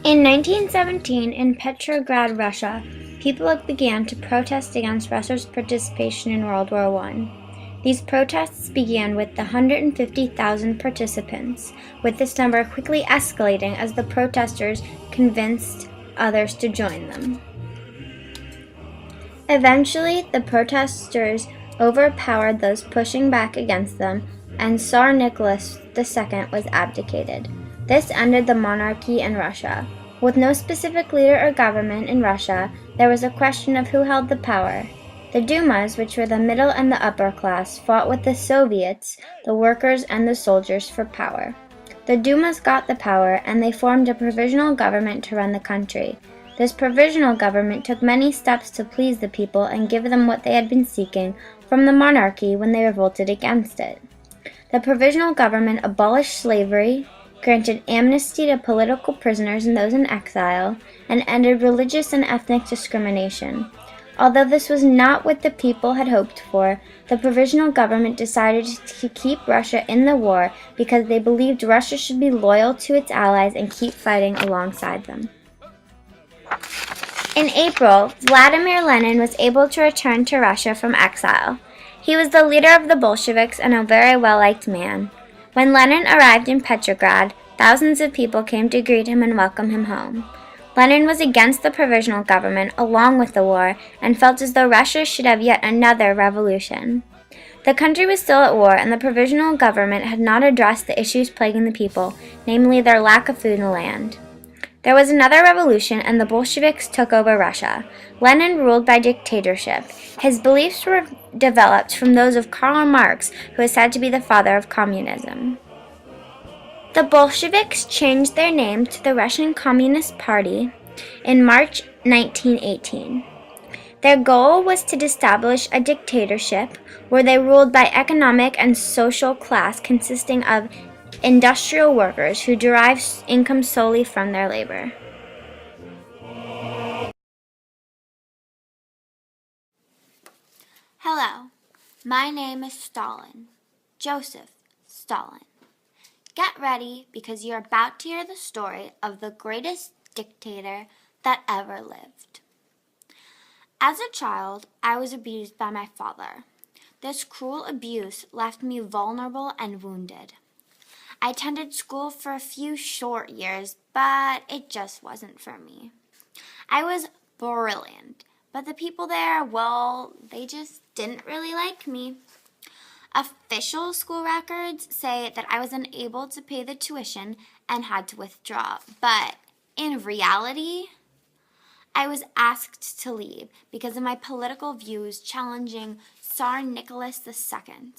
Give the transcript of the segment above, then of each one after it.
In 1917, in Petrograd, Russia, people began to protest against Russia's participation in World War I. These protests began with the 150,000 participants, with this number quickly escalating as the protesters convinced others to join them. Eventually, the protesters overpowered those pushing back against them, and Tsar Nicholas II was abdicated. This ended the monarchy in Russia. With no specific leader or government in Russia, there was a question of who held the power. The Dumas, which were the middle and the upper class, fought with the Soviets, the workers and the soldiers, for power. The Dumas got the power, and they formed a provisional government to run the country. This provisional government took many steps to please the people and give them what they had been seeking from the monarchy when they revolted against it. The provisional government abolished slavery, granted amnesty to political prisoners and those in exile, and ended religious and ethnic discrimination. Although this was not what the people had hoped for, the provisional government decided to keep Russia in the war because they believed Russia should be loyal to its allies and keep fighting alongside them. In April, Vladimir Lenin was able to return to Russia from exile. He was the leader of the Bolsheviks and a very well-liked man. When Lenin arrived in Petrograd, thousands of people came to greet him and welcome him home. Lenin was against the provisional government along with the war and felt as though Russia should have yet another revolution. The country was still at war, and the provisional government had not addressed the issues plaguing the people, namely their lack of food and land. There was another revolution, and the Bolsheviks took over Russia. Lenin ruled by dictatorship. His beliefs were developed from those of Karl Marx, who is said to be the father of communism. The Bolsheviks changed their name to the Russian Communist Party in March 1918. Their goal was to establish a dictatorship where they ruled by economic and social class consisting of industrial workers who derive income solely from their labor. Hello, my name is Stalin, Joseph Stalin. Get ready because you're about to hear the story of the greatest dictator that ever lived. As a child, I was abused by my father. This cruel abuse left me vulnerable and wounded. I attended school for a few short years, but it just wasn't for me. I was brilliant, but the people there, well, they just didn't really like me. Official school records say that I was unable to pay the tuition and had to withdraw, but in reality, I was asked to leave because of my political views challenging Tsar Nicholas II.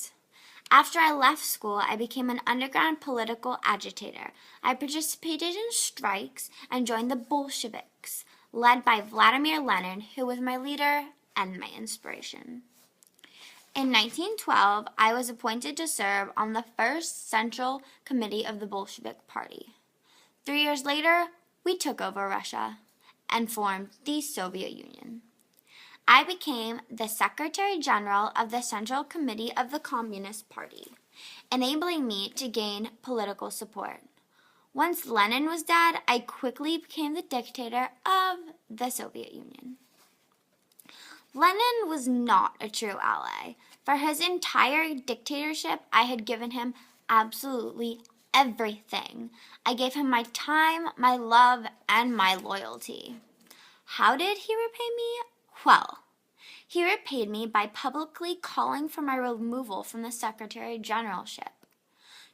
After I left school, I became an underground political agitator. I participated in strikes and joined the Bolsheviks, led by Vladimir Lenin, who was my leader and my inspiration. In 1912, I was appointed to serve on the first Central Committee of the Bolshevik Party. 3 years later, we took over Russia and formed the Soviet Union. I became the Secretary General of the Central Committee of the Communist Party, enabling me to gain political support. Once Lenin was dead, I quickly became the dictator of the Soviet Union. Lenin was not a true ally. For his entire dictatorship, I had given him absolutely everything. I gave him my time, my love, and my loyalty. How did he repay me? Well, he repaid me by publicly calling for my removal from the Secretary Generalship.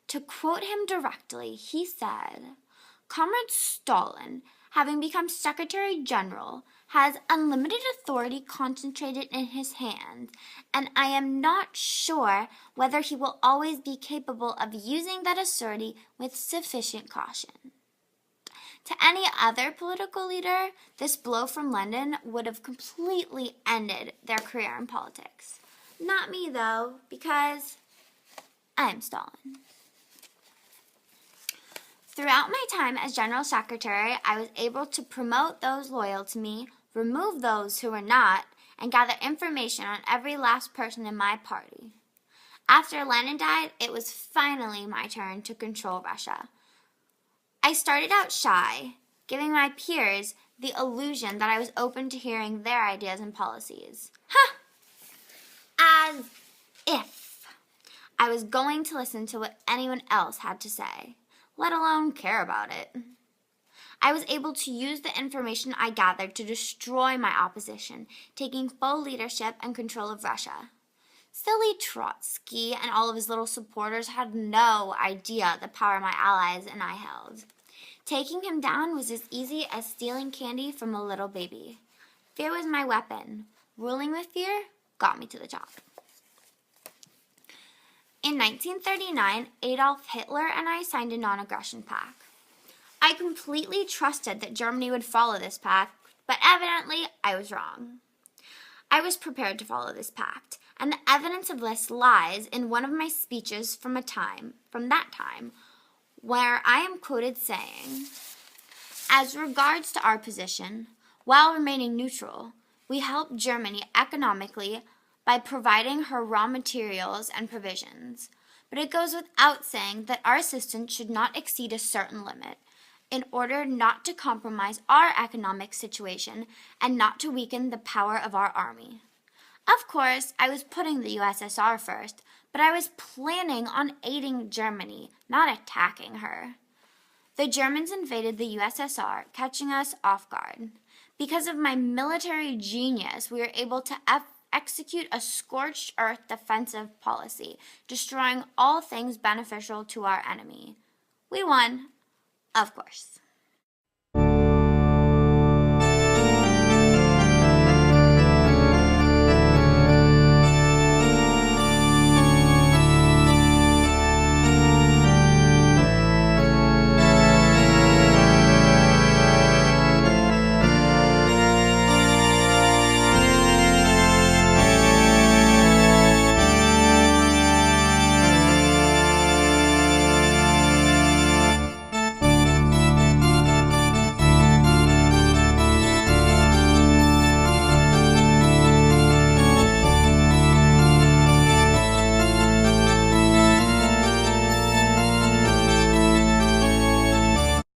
To quote him directly, he said, "Comrade Stalin, having become Secretary General, has unlimited authority concentrated in his hands, and I am not sure whether he will always be capable of using that authority with sufficient caution." To any other political leader, this blow from Lenin would have completely ended their career in politics. Not me, though, because I am Stalin. Throughout my time as General Secretary, I was able to promote those loyal to me, remove those who were not, and gather information on every last person in my party. After Lenin died, it was finally my turn to control Russia. I started out shy, giving my peers the illusion that I was open to hearing their ideas and policies. Ha! As if I was going to listen to what anyone else had to say, let alone care about it. I was able to use the information I gathered to destroy my opposition, taking full leadership and control of Russia. Silly Trotsky and all of his little supporters had no idea the power my allies and I held. Taking him down was as easy as stealing candy from a little baby. Fear was my weapon. Ruling with fear got me to the top. In 1939, Adolf Hitler and I signed a non-aggression pact. I completely trusted that Germany would follow this pact, but evidently I was wrong. I was prepared to follow this pact, and the evidence of this lies in one of my speeches from that time, where I am quoted saying, "As regards to our position, while remaining neutral, we help Germany economically by providing her raw materials and provisions. But it goes without saying that our assistance should not exceed a certain limit, in order not to compromise our economic situation and not to weaken the power of our army." Of course, I was putting the USSR first, but I was planning on aiding Germany, not attacking her. The Germans invaded the USSR, catching us off guard. Because of my military genius, we were able to execute a scorched earth defensive policy, destroying all things beneficial to our enemy. We won, of course.